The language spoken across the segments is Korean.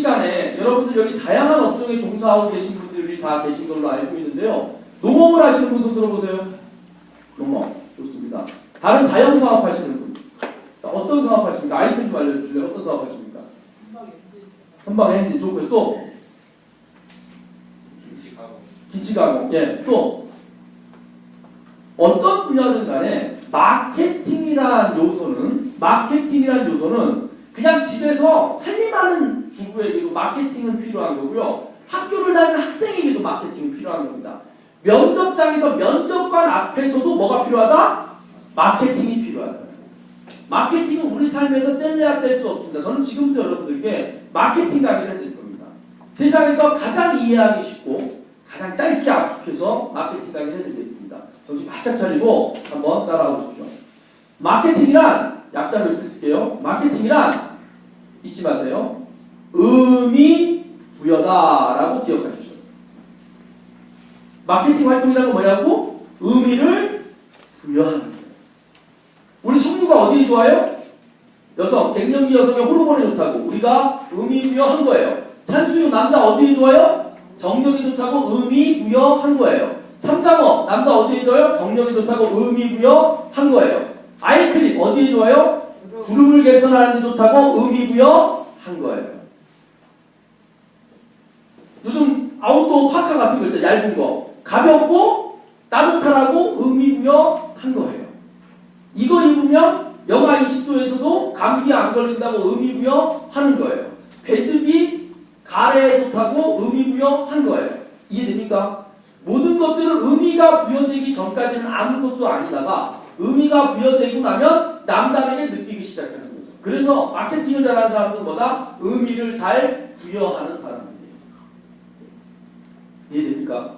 시간에 여러분들 여기 다양한 업종에 종사하고 계신 분들이 다 계신 걸로 알고 있는데요. 농업을 하시는 분 손 들어보세요. 농업. 좋습니다. 다른 자영사업 하시는 분. 자, 어떤 사업 하십니까? 아이템 좀 알려주실래요? 어떤 사업 하십니까? 선박 엔진 좋고요. 또? 김치 가공. 예. 또? 어떤 분야든 간에 마케팅이란 요소는 그냥 집에서 살림하는 주부에게도 마케팅은 필요한 거고요. 학교를 다니는 학생에게도 마케팅이 필요한 겁니다. 면접장에서 면접관 앞에서도 뭐가 필요하다? 마케팅이 필요하다. 마케팅은 우리 삶에서 뗄래야 뗄 수 없습니다. 저는 지금부터 여러분들께 마케팅 강의를 해드릴 겁니다. 세상에서 가장 이해하기 쉽고 가장 짧게 압축해서 마케팅 강의를 해드리겠습니다. 정신 바짝 차리고 한번 따라가 보십시오. 마케팅이란, 약자로 이렇게 쓸게요. 마케팅이란 잊지 마세요. 의미 부여다라고 기억하십시오. 마케팅 활동이라는 건 뭐냐고? 의미를 부여하는 거예요. 우리 성류가 어디에 좋아요? 여성, 갱년기 여성의 호르몬에 좋다고 우리가 의미 부여한 거예요. 산수유 남자 어디에 좋아요? 정력이 좋다고 의미 부여한 거예요. 삼장어 남자 어디에 좋아요? 정력이 좋다고 의미 부여한 거예요. 아이크림 어디에 좋아요? 주름을 개선하는 데 좋다고 의미 부여한 거예요. 요즘 아웃도어 파카 같은 거 있죠. 얇은 거. 가볍고 따뜻하라고 의미 부여한 거예요. 이거 입으면 영하 20도에서도 감기 안 걸린다고 의미 부여하는 거예요. 배즙이 가래에 좋다고 의미 부여한 거예요. 이해됩니까? 모든 것들은 의미가 부여되기 전까지는 아무것도 아니다가 의미가 부여되고 나면 남다르게 느끼기 시작하는 거죠. 그래서 마케팅을 잘하는 사람들은 뭐다? 의미를 잘 부여하는 사람들이에요. 이해됩니까?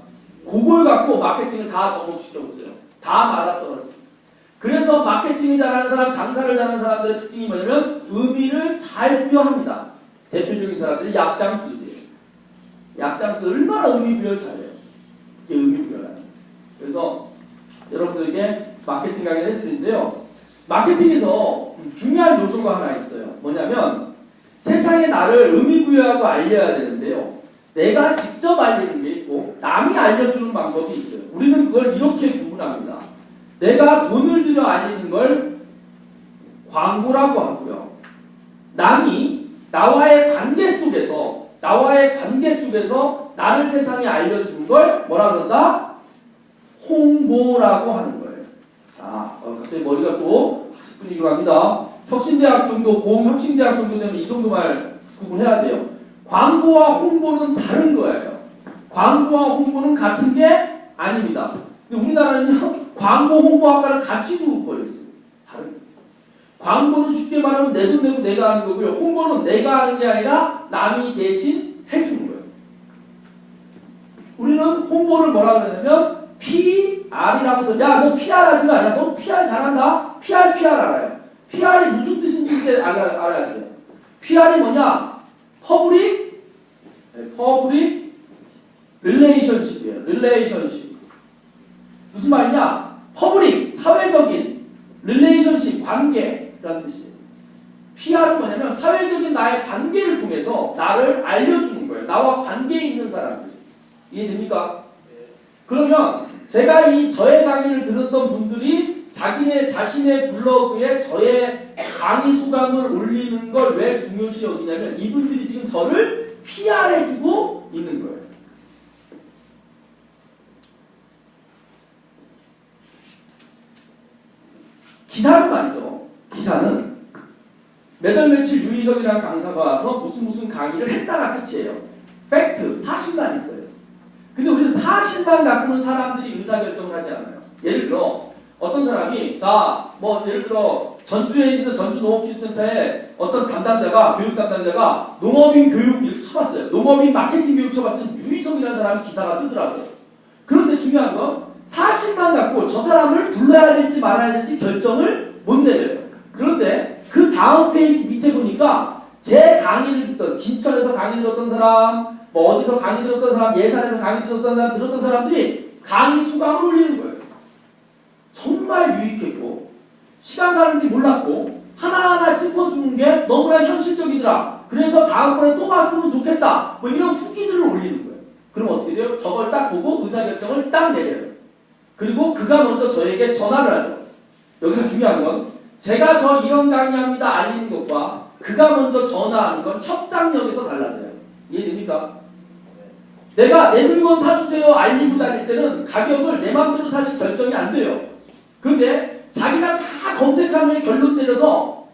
그걸 갖고 마케팅을 다 접목시켜보세요. 다 맞아떨어져요. 그래서 마케팅을 잘하는 사람, 장사를 잘하는 사람들의 특징이 뭐냐면 의미를 잘 부여합니다. 대표적인 사람들이 약장수들이에요. 약장수 얼마나 의미 부여를 잘해요. 이게 의미 부여라는 거예요. 그래서 여러분들에게 마케팅 강의를 해드리는데요. 마케팅에서 중요한 요소가 하나 있어요. 뭐냐면 세상에 나를 의미 부여하고 알려야 되는데요. 내가 직접 알리는 게 있고 남이 알려주는 방법이 있어요. 우리는 그걸 이렇게 구분합니다. 내가 돈을 들여 알리는 걸 광고라고 하고요. 남이 나와의 관계 속에서 나를 세상에 알려주는 걸 뭐라 그런다? 홍보라고 하는 거예요. 자, 갑자기 머리가 또 학습 분위기로 갑니다. 혁신대학 정도, 고흥혁신대학 정도 되면 이 정도 말 구분해야 돼요. 광고와 홍보는 다른 거예요. 광고와 홍보는 같은 게 아닙니다. 근데 우리나라는요, 광고 홍보학과를 같이 구분버려 있어요. 다른 거예요. 광고는 쉽게 말하면 내 돈 내고 내가 하는 거고요. 홍보는 내가 하는 게 아니라 남이 대신 해주는 거예요. 우리는 홍보를 뭐라 그러냐면 PR이라고 해서 야, 너 PR 하지 마. 야, 너 PR 잘한다. PR 알아요. PR이 무슨 뜻인지 이제 알아야 돼요. PR이 뭐냐? 퍼블릭 릴레이션십이에요. 릴레이션십. 무슨 말이냐? 퍼블릭, 사회적인 릴레이션십, 관계라는 뜻이에요. PR은 뭐냐면 사회적인 나의 관계를 통해서 나를 알려주는 거예요. 나와 관계에 있는 사람들. 이해됩니까? 그러면 제가 저의 강의를 들었던 분들이 자신의 블로그에 저의 강의 소감을 올리는 걸 왜 중요시 여기냐면 이분들이 지금 저를 PR해주고 있는 거예요. 기사는 말이죠. 기사는 매달 며칠 유희석이라는 강사가 와서 무슨 강의를 했다가 끝이에요. 팩트, 사실만 있어요. 근데 우리는 사실만 갖고는 사람들이 의사결정을 하지 않아요. 예를 들어 어떤 사람이 예를 들어 전주에 있는 전주농업기술센터에 어떤 담당자가 교육 담당자가 농업인 교육 이렇게 쳐봤어요. 농업인 마케팅 교육 쳐봤더니 유희석이라는 사람이 기사가 뜨더라고요. 그런데 중요한 건 사실만 갖고 저 사람을 불러야 될지 말아야 될지 결정을 못 내려요. 그런데 그 다음 페이지 밑에 보니까 제 강의를 듣던 김천에서 강의 들었던 사람, 어디서 강의 들었던 사람, 예산에서 강의 들었던 사람들이 강의 소감을 올리는 거예요. 정말 유익했고 시간 가는지 몰랐고 하나하나 짚어주는 게 너무나 현실적이더라. 그래서 다음번에 또 봤으면 좋겠다. 뭐 이런 후기들을 올리는 거예요. 그럼 어떻게 돼요? 저걸 딱 보고 의사결정을 딱 내려요. 그리고 그가 먼저 저에게 전화를 하죠. 여기서 중요한 건 제가 저 이런 강의합니다 알리는 것과 그가 먼저 전화하는 건 협상력에서 달라져요. 이해됩니까? 내가 내 물건 사주세요 알리고 다닐 때는 가격을 내 마음대로 사실 결정이 안 돼요. 근데 자기가 다 검색한 후에 결론 내려서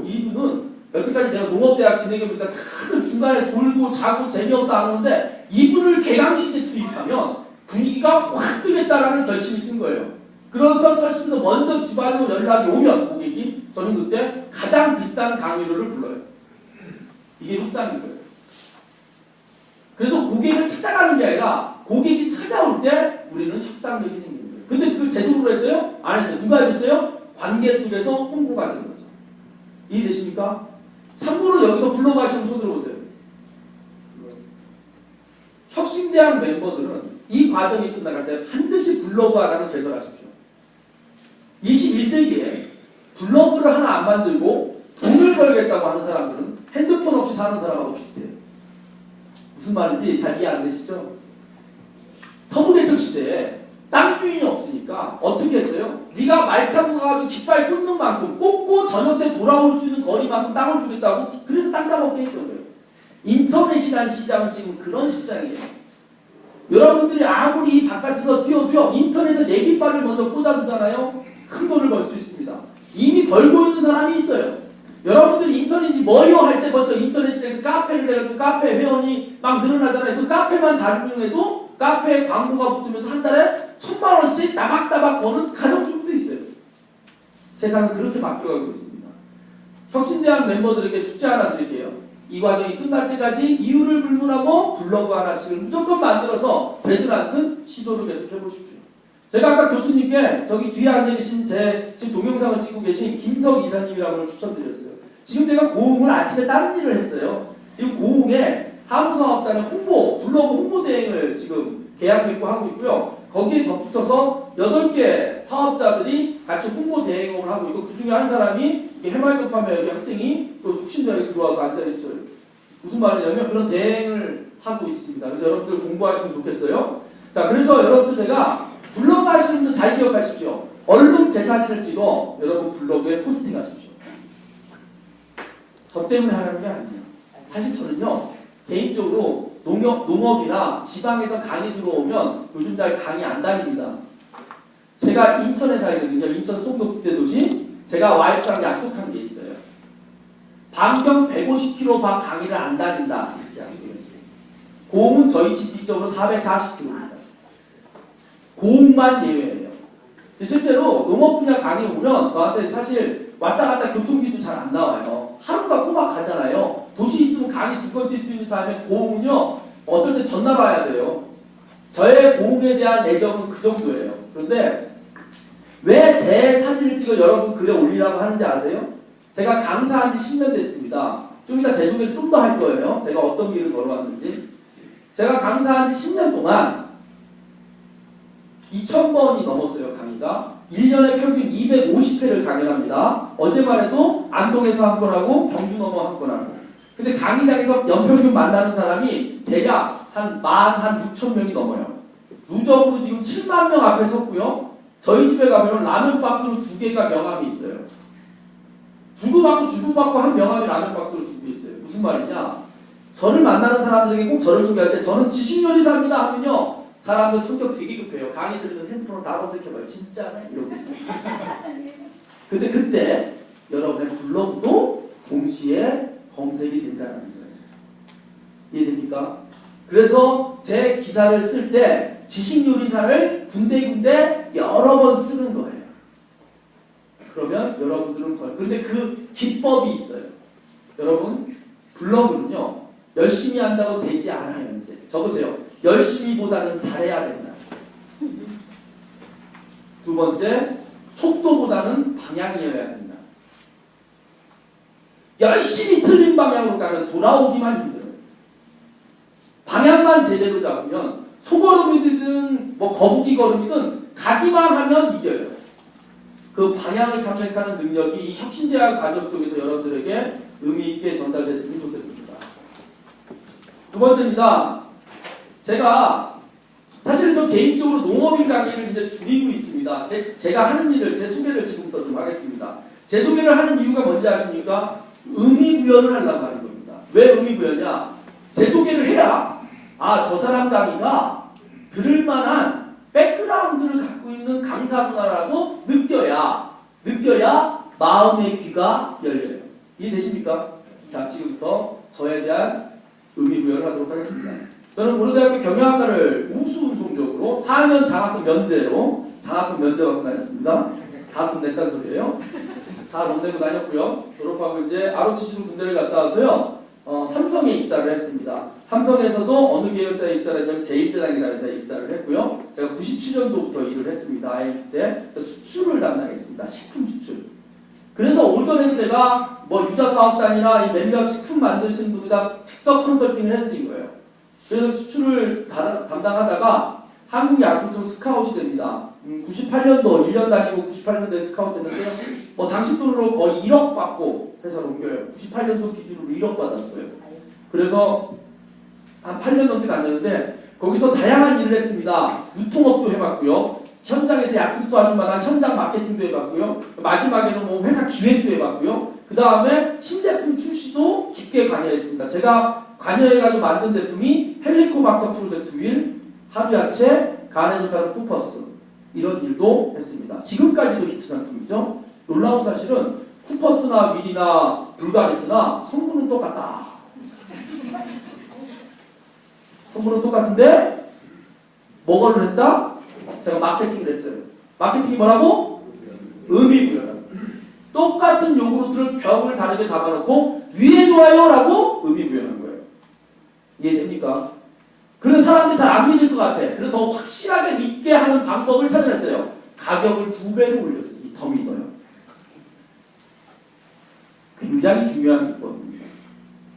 이분은 여태까지 내가 농업대학 진행해보니까 다들 중간에 졸고 자고 재미없어 안 오는데 이분을 개강식에 투입하면 분위기가 확 뜨겠다라는 결심이 쓴 거예요. 그래서 설심에서 먼저 지발로 연락이 오면 고객이 저는 그때 가장 비싼 강의료를 불러요. 이게 협상인 거예요. 그래서 고객을 찾아가는 게 아니라 고객이 찾아올 때 우리는 협상력이 생기는 거예요. 근데 그걸 제도로 했어요? 안 했어요. 누가 해줬어요? 관계 속에서 홍보가 된 거죠. 이해되십니까? 참고로 여기서 블로그 하시는 손 들어보세요. 혁신대학 멤버들은 이 과정이 끝나갈 때 반드시 블로그 하나를 개설하십시오. 21세기에 블로그를 하나 안 만들고 돈을 벌겠다고 하는 사람들은 핸드폰 없이 사는 사람하고 비슷해요. 무슨 말인지 잘 이해 안 되시죠? 서부대첩 시대에 땅 주인이 없으니까 어떻게 했어요? 네가 말 타고 가가지고 깃발 끊는 만큼 꽂고 저녁 때 돌아올 수 있는 거리만큼 땅을 주겠다고 그래서 땅 따먹게 했던 거예요. 인터넷이라는 시장은 지금 그런 시장이에요. 여러분들이 아무리 바깥에서 뛰어도요 인터넷에 내 깃발을 먼저 꽂아두잖아요. 큰 돈을 벌 수 있습니다. 이미 벌고 있는 사람이 있어요. 여러분들이 인터넷이 뭐요 할 때 벌써 인터넷 시장에서 카페를 해가지고 카페 회원이 막 늘어나잖아요. 그 카페만 잘 운영해도 카페에 광고가 붙으면서 한 달에 1,000만 원씩 따박따박 버는 가정주부도 있어요. 세상은 그렇게 바뀌어가고 있습니다. 혁신대학 멤버들에게 숙제 하나 드릴게요. 이 과정이 끝날 때까지 이유를 불문하고 블로그 하나씩을 무조건 만들어서 되들 않는 시도를 계속해 보십시오. 제가 아까 교수님께 저기 뒤에 앉아계신 제 지금 동영상을 찍고 계신 김석 이사님이라고 를 추천드렸어요. 지금 제가 고흥을 아침에 다른 일을 했어요. 이 고흥에 하무사업단의 블로그 홍보 대행을 지금 계약 맺고 하고 있고요. 거기에 덧붙여서 8개 사업자들이 같이 홍보 대행을 하고 있고 그 중에 한 사람이 해맑급하면 여기 학생이 또 혁신대학에 들어와서 앉아있어요. 무슨 말이냐면 그런 대행을 하고 있습니다. 그래서 여러분들 공부하시면 좋겠어요. 자, 그래서 여러분들 제가 블로그 하시는 분들 잘 기억하십시오. 얼른 제 사진을 찍어 여러분 블로그에 포스팅 하십시오. 저 때문에 하라는 게 아니에요. 사실 저는요 개인적으로 농업이나 지방에서 강의 들어오면 요즘 잘 강의 안 다닙니다. 제가 인천에 살거든요. 인천 송도국제도시. 제가 와이프랑 약속한 게 있어요. 반경 150km 밖 강의를 안 다닌다. 이렇게 약속했어요. 고흥은 저희 집 뒤쪽으로 440km입니다. 고흥만 예외예요. 실제로 농업 분야 강의 오면 저한테 사실 왔다 갔다 교통비도 잘 안 나와요. 하루가 꼬박 가잖아요. 도시 있으면 강의 2번 뛸 수 있는 다음에 고흥은요 어쩔 때 전화 봐야 돼요. 저의 고흥에 대한 애정은 그 정도예요. 그런데 왜 제 사진을 찍어 여러분 글에 올리라고 하는지 아세요? 제가 강사한 지 10년 됐습니다. 좀 이따 제 소개를 좀 더 할 거예요. 제가 어떤 길을 걸어왔는지. 제가 강사한 지 10년 동안 2,000번이 넘었어요. 강의가. 1년에 평균 250회를 강의를 합니다. 어제만 해도 안동에서 한 건 하고 경주 넘어 한 건 하고. 근데 강의장에서 연평균 만나는 사람이 대략 한 16,000명이 넘어요. 누적으로 지금 7만 명 앞에 섰고요. 저희 집에 가면 라면 박스로 2개가 명함이 있어요. 주고받고 한 명함이 라면 박스로 2개 있어요. 무슨 말이냐? 저를 만나는 사람들에게 꼭 저를 소개할 때 저는 지식요리사입니다 하면요. 사람들 성격 되게 급해요. 강의 들으면 핸드폰으로 다 검색해봐요. 진짜네? 이러고 있어요. 근데 그때 여러분의 블로그도 동시에 검색이 된다는 거예요. 이해됩니까? 그래서 제 기사를 쓸 때 지식요리사를 군데군데 여러 번 쓰는 거예요. 그러면 여러분들은 근데 그 기법이 있어요. 여러분 블로그는요. 열심히 한다고 되지 않아요. 이제 적으세요. 열심히보다는 잘해야 된다. 두 번째, 속도보다는 방향이어야 된다. 열심히 틀린 방향으로 가면 돌아오기만 힘들어요. 방향만 제대로 잡으면 소걸음이든 뭐 거북이 걸음이든 가기만 하면 이겨요. 그 방향을 탐색하는 능력이 이 혁신대학 과정 속에서 여러분들에게 의미 있게 전달됐으면 좋겠습니다. 두 번째입니다. 제가 사실은 저 개인적으로 농업인 강의를 이제 줄이고 있습니다. 제가 하는 일을 제 소개를 지금부터 좀 하겠습니다. 제 소개를 하는 이유가 뭔지 아십니까? 의미부여를 하려고 하는 겁니다. 왜 의미부여냐? 제 소개를 해야 저 사람 강의가 들을 만한 백그라운드를 갖고 있는 강사구나라고 느껴야 마음의 귀가 열려요. 이해되십니까? 자, 지금부터 저에 대한 의미부여를 하도록 하겠습니다. 저는 고려대학교 경영학과를 우수 성적으로 4년 장학금 면제로 장학금 면제 받고 다녔습니다. 다 돈 냈다는 소리예요. 다 돈 내고 다녔고요. 졸업하고 이제 ROTC로 군대를 갔다 와서요. 삼성에 입사를 했습니다. 삼성에서도 어느 계열사에 입사를 했냐면 제1제당이라는 회사에 입사를 했고요. 제가 97년도부터 일을 했습니다. IMF 때 수출을 담당했습니다. 식품 수출. 그래서 오전에는 제가 뭐 유자사업단이나 몇몇 식품 만드시는 분들과 직접 컨설팅을 해드린 거예요. 그래서 수출을 담당하다가 한국약품청 스카웃이 됩니다. 98년도 1년 다니고 98년도에 스카웃 됐는데요. 뭐 당시 돈으로 거의 1억 받고 회사로 옮겨요. 98년도 기준으로 1억 받았어요. 그래서 한 8년 넘게 다녔는데 거기서 다양한 일을 했습니다. 유통업도 해봤고요. 현장에서 약국도 아줌마랑 현장 마케팅도 해봤고요. 마지막에는 뭐 회사 기획도 해봤고요. 그 다음에 신제품 출시도 깊게 관여했습니다. 제가 관여해가지고 만든 제품이 헬리코박터 프로젝트 하루야채, 가네노타르 쿠퍼스 이런 일도 했습니다. 지금까지도 히트 상품이죠. 놀라운 사실은 쿠퍼스나 윌이나 불가리스나 성분은 똑같다. 성분은 똑같은데 뭐를 했다? 제가 마케팅을 했어요. 마케팅이 뭐라고? 의미부여라고. 똑같은 요구르트를 벽을 다르게 담아놓고 위에 좋아요 라고 의미부여하는 거예요. 이해됩니까? 그런 사람들이 잘 안 믿을 것 같아. 그래서 더 확실하게 믿게 하는 방법을 찾아냈어요. 가격을 2배로 올렸으니 더 믿어요. 굉장히 중요한 비법입니다.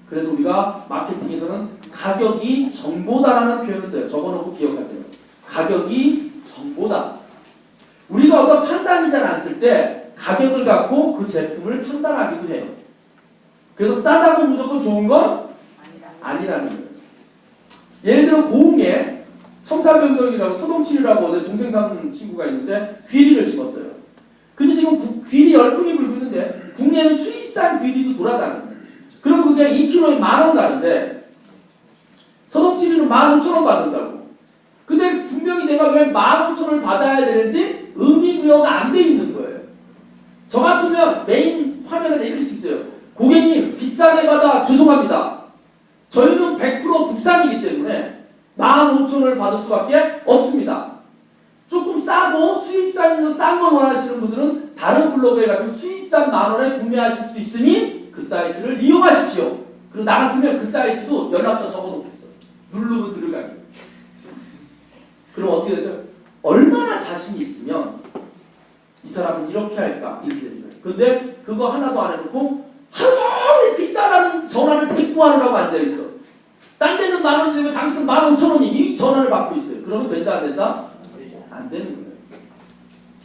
그래서 우리가 마케팅에서는 가격이 정보다라는 표현을 써요. 적어놓고 기억하세요. 가격이 정보다. 우리가 어떤 판단이 잘 안 쓸 때 가격을 갖고 그 제품을 판단하기도 해요. 그래서 싸다고 무조건 좋은 건 아니라는 거예요. 예를 들어 고흥에 청사병동이라고 소동치리라고 내 동생 사는 친구가 있는데 귀리를 심었어요. 근데 지금 귀리 열풍이 불고 있는데 국내는 수입산 귀리도 돌아다니는 거예요. 그럼 그게 2kg에 10,000원 가는데 소동치리는 15,000원 받는다고. 근데 분명히 내가 왜 15,000원을 받아야 되는지 의미부여가 안 돼 있는 거예요. 저 같으면 메인 화면에 내릴 수 있어요. 고객님 비싸게 받아 죄송합니다. 저희는 100% 국산이기 때문에 15,000원을 받을 수밖에 없습니다. 조금 싸고 수입산에서 싼 걸 원하시는 분들은 다른 블로그에 가서 수입산 10,000원에 구매하실 수 있으니 그 사이트를 이용하십시오. 그리고 나 같으면 그 사이트도 연락처 적어놓겠어. 누르고 들어가기. 그럼 어떻게 되죠? 얼마나 자신이 있으면 이 사람은 이렇게 할까? 이렇게 됩니다. 근데 그거 하나도 안 해놓고 하루 종일 비싸다는 전화를 대꾸하느라고 앉아있어. 딴 데는 10,000원인데 왜 당신은 15,000원이 이 전화를 받고 있어요. 그러면 된다 안 된다? 안 되는 거예요.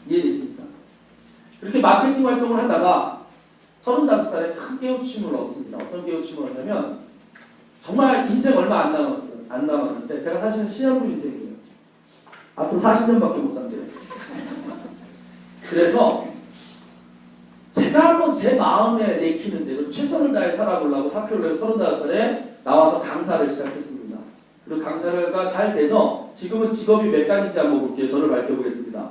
이해되십니까? 그렇게 마케팅 활동을 하다가 35살에 큰 깨우침을 얻습니다. 어떤 깨우침을 얻냐면 정말 인생 얼마 안 남았어요. 안 남았는데 제가 사실은 신현무 인생이에요. 앞으로 40년밖에 못 산대요. 그래서 제가 한번 제 마음에 내키는 대로 최선을 다해 살아보려고 사표를 내고 35살에 나와서 강사를 시작했습니다. 그리고 강사가 잘 돼서 지금은 직업이 몇 가지인지 한번 볼게요. 저를 밝혀보겠습니다.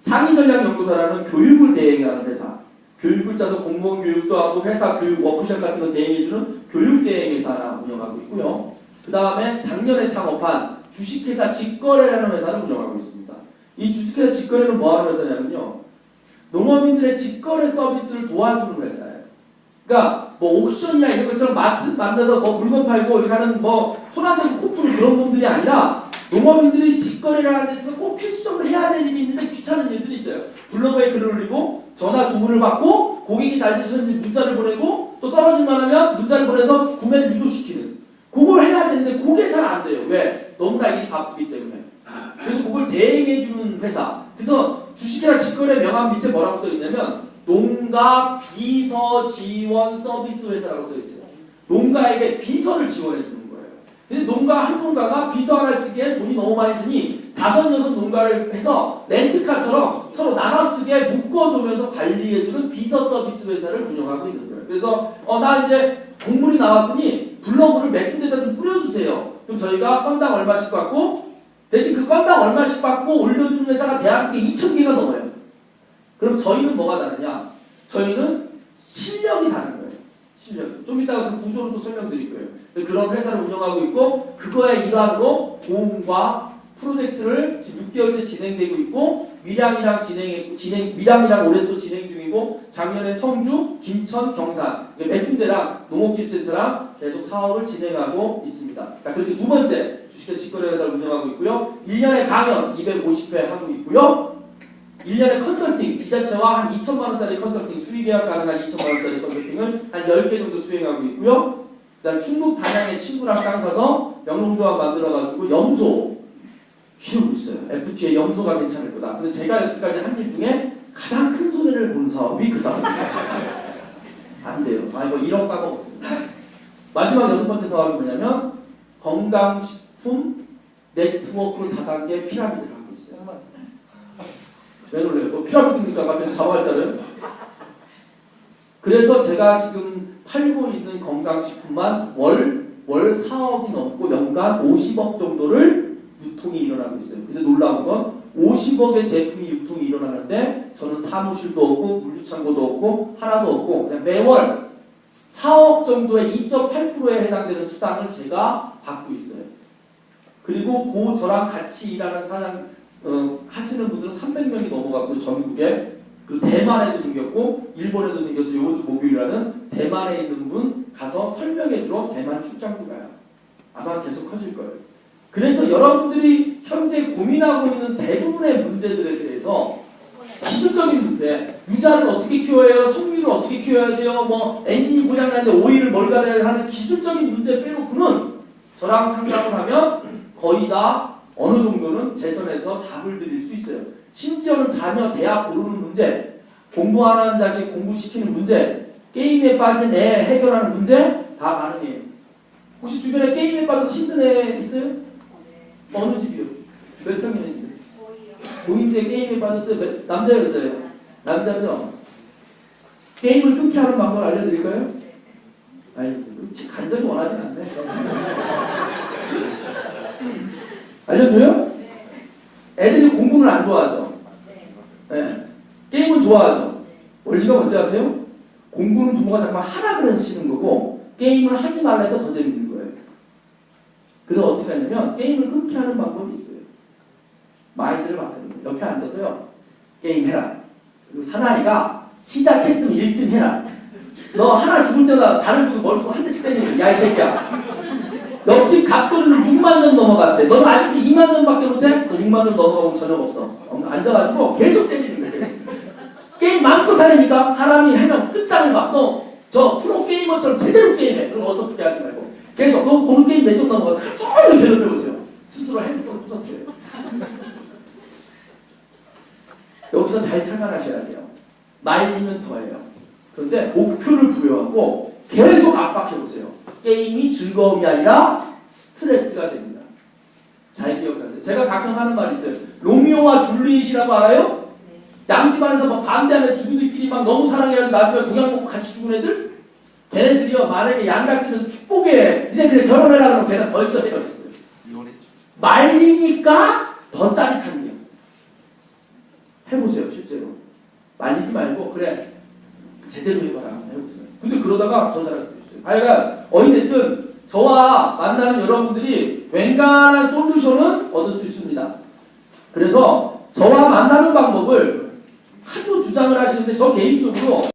창의전략연구소라는 교육을 대행하는 회사. 교육을 짜서 공무원 교육도 하고 회사 교육 워크숍 같은 거 대행해주는 교육대행 회사를 운영하고 있고요. 그 다음에 작년에 창업한 주식회사 직거래라는 회사를 운영하고 있습니다. 이 주식회사 직거래는 뭐하는 회사냐면요. 농업인들의 직거래 서비스를 도와주는 회사예요. 그러니까 뭐 옥션이나 이런 것처럼 마트 만나서 뭐 물건 팔고 이렇게 하는 뭐 손 안 대고 코 푸는 그런 분들이 아니라 농업인들이 직거래를 하는 데서 꼭 필수적으로 해야 될 일이 있는데 귀찮은 일들이 있어요. 블로그에 글을 올리고 전화 주문을 받고 고객이 잘 되셨는지 문자를 보내고 또 떨어질만 하면 문자를 보내서 구매를 유도시키는 그걸 해야 되는데 그게 잘 안 돼요. 왜? 너무나 일이 바쁘기 때문에. 그래서 그걸 대행해주는 회사. 그래서 주식이나 직거래 명함 밑에 뭐라고 써있냐면 농가 비서 지원 서비스 회사라고 써있어요. 농가에게 비서를 지원해주는 거예요. 근데 농가 한 농가가 비서 하나 쓰기에 돈이 너무 많이 드니 5, 6 농가를 해서 렌트카처럼 서로 나눠 쓰게 묶어두면서 관리해주는 비서 서비스 회사를 운영하고 있는 거예요. 그래서 나 이제 공문이 나왔으니 블로그를 몇 군데다 좀 뿌려주세요. 그럼 저희가 건당 얼마씩 받고 대신 그 건당 얼마씩 받고 올려주는 회사가 대한민국에 2,000개가 넘어요. 그럼 저희는 뭐가 다르냐? 저희는 실력이 다른 거예요. 실력. 좀 이따가 그 구조를 또 설명드릴 거예요. 그런 회사를 운영하고 있고 그거의 일환으로 도움과 프로젝트를 지금 6개월째 진행되고 있고 밀양이랑 올해 또 진행 중이고 작년에 성주, 김천, 경산 몇 군데랑 농업기술센터랑 계속 사업을 진행하고 있습니다. 자, 그렇게 두 번째 주식회 직거래회사를 운영하고 있고요. 1년에 강연 250회 하고 있고요. 1년에 컨설팅, 지자체와 한 2천만 원짜리 컨설팅, 수의계약 가능한 2천만 원짜리 컨설팅을 한 10개 정도 수행하고 있고요. 그다음 충북 단양에 친구랑 땅 사서 영농조합 만들어가지고 염소 키우고 있어요. FT에 염소가 괜찮을 거다. 근데 제가 여태까지 한 일 중에 가장 큰 손해를 본 사업이 그 사업입니다. 안 돼요. 이거 1억 까먹었습니다. 마지막 6번째 사업이 뭐냐면 건강식품 네트워크 다단계 피라미드를 하고 있어요. 왜 놀래요? 피라미드니까 갑자기 자화했잖아요. 그래서 제가 지금 팔고 있는 건강식품만 월 4억이 넘고 연간 50억 정도를 유통이 일어나고 있어요. 근데 놀라운 건 50억의 제품이 유통이 일어나는데 저는 사무실도 없고 물류창고도 없고 하나도 없고 그냥 매월 4억 정도의 2.8%에 해당되는 수당을 제가 받고 있어요. 그리고 저랑 같이 일하는 사장 하시는 분들은 300명이 넘어갔고 전국에 그리고 대만에도 생겼고 일본에도 생겨서 이번 주 목요일에는 대만에 있는 분 가서 설명해주러 대만 출장도 가요. 아마 계속 커질 거예요. 그래서 여러분들이 현재 고민하고 있는 대부분의 문제들에 대해서 기술적인 문제, 유자를 어떻게 키워야 해요? 석류를 어떻게 키워야 돼요? 뭐 엔진이 고장나는데 오일을 뭘 갈아야 하는 기술적인 문제 빼놓고는 저랑 상담을 하면 거의 다 어느 정도는 제 선에서 답을 드릴 수 있어요. 심지어는 자녀 대학 고르는 문제, 공부하는 자식 공부시키는 문제, 게임에 빠진 애 해결하는 문제 다 가능해요. 혹시 주변에 게임에 빠져서 힘든 애 있어요? 어느 집이요? 몇 학년인데? 고2인데 게임에 빠졌어요? 남자예요? 여자예요? 남자죠? 게임을 끊게 하는 방법을 알려드릴까요? 아니, 간절히 원하진 않네. 알려줘요? 애들이 공부는 안 좋아하죠? 네. 게임은 좋아하죠? 원리가 뭔지 아세요? 공부는 부모가 정말 하라 그러시는 거고 게임을 하지 말라 해서 더 재밌는 거예요. 그래서 어떻게 하냐면 게임을 끊게 하는 방법이 있어요. 마인드를 바꾸는 거예요. 옆에 앉아서요. 게임 해라. 그리고 사나이가 시작했으면 1등 해라. 너 하나 죽을 때마다 잔을 두고 머리속 한 대씩 때리는 거야. 야, 이 새끼야. 옆집 갑돌이를 6만 년 넘어갔대. 너는 아직도 2만 년밖에 못해? 너 6만 년 넘어가고 저녁 없어. 앉아가지고 계속 때리는 거예요. 게임 마음껏 하려니까 사람이 하면 끝장을 막 너 저 프로게이머처럼 제대로 게임해. 그럼 어서 그렇게 하지 말고 계속 너 오늘 게임 몇 점 넘어가서 한쪽을 괴롭혀보세요. 스스로 핸드폰을 부서뜨려요. 여기서 잘 착안하셔야 돼요. 말리면 더해요. 그런데 목표를 부여하고 계속 압박해보세요. 게임이 즐거움이 아니라 스트레스가 됩니다. 잘 기억하세요. 제가 가끔 하는 말이 있어요. 로미오와 줄리엣이라고 알아요? 양집안에서 막 반대하는 주부들끼리 막 너무 사랑해가지고 나중에 동양 먹고 같이 죽은 애들? 걔네들이요, 만약에 양각집에서 축복해. 이제 그래 결혼해라 그러면 걔는 벌써 헤어졌어요. 말리니까 더 짜릿한 게. 해보세요, 실제로. 말리지 말고, 그래, 제대로 해봐라. 해보세요. 근데 그러다가 더 잘할 수도 있어요. 하여간, 어찌됐든, 저와 만나는 여러분들이 웬간한 솔루션은 얻을 수 있습니다. 그래서, 저와 만나는 방법을 하도 주장을 하시는데, 저 개인적으로